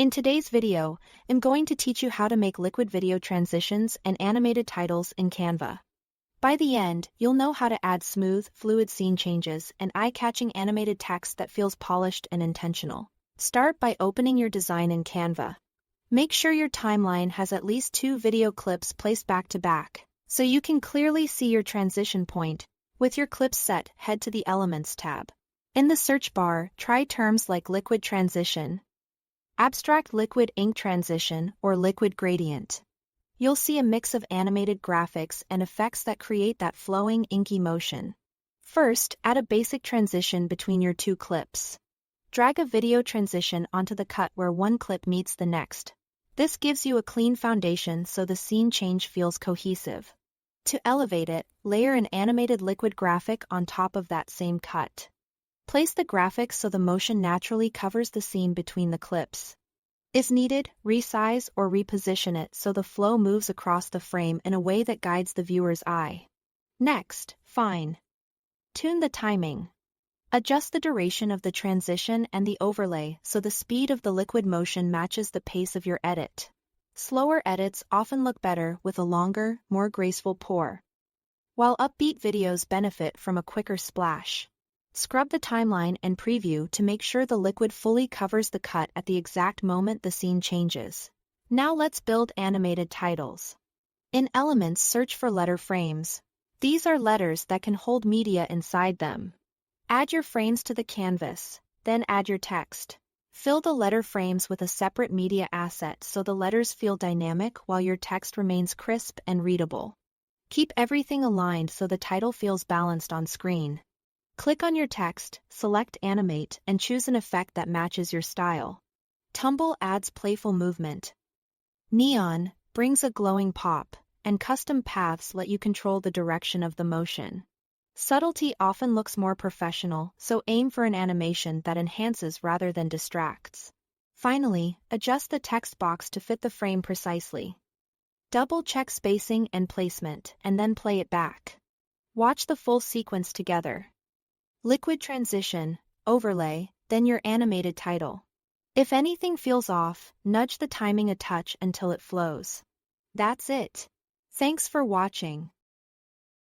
In today's video, I'm going to teach you how to make liquid video transitions and animated titles in Canva. By the end, you'll know how to add smooth, fluid scene changes and eye-catching animated text that feels polished and intentional. Start by opening your design in Canva. Make sure your timeline has at least 2 video clips placed back to back, so you can clearly see your transition point. With your clips set, head to the Elements tab. In the search bar, try terms like liquid transition, abstract liquid ink transition, or liquid gradient. You'll see a mix of animated graphics and effects that create that flowing, inky motion. First, add a basic transition between your 2 clips. Drag a video transition onto the cut where one clip meets the next. This gives you a clean foundation so the scene change feels cohesive. To elevate it, layer an animated liquid graphic on top of that same cut. Place the graphic so the motion naturally covers the scene between the clips. If needed, resize or reposition it so the flow moves across the frame in a way that guides the viewer's eye. Next, fine-tune the timing. Adjust the duration of the transition and the overlay so the speed of the liquid motion matches the pace of your edit. Slower edits often look better with a longer, more graceful pour, while upbeat videos benefit from a quicker splash. Scrub the timeline and preview to make sure the liquid fully covers the cut at the exact moment the scene changes. Now let's build animated titles. In Elements, search for letter frames. These are letters that can hold media inside them. Add your frames to the canvas, then add your text. Fill the letter frames with a separate media asset so the letters feel dynamic while your text remains crisp and readable. Keep everything aligned so the title feels balanced on screen. Click on your text, select Animate, and choose an effect that matches your style. Tumble adds playful movement. Neon brings a glowing pop, and custom paths let you control the direction of the motion. Subtlety often looks more professional, so aim for an animation that enhances rather than distracts. Finally, adjust the text box to fit the frame precisely. Double-check spacing and placement, and then play it back. Watch the full sequence together. Liquid transition, overlay, then your animated title. If anything feels off, nudge the timing a touch until it flows. That's it. Thanks for watching.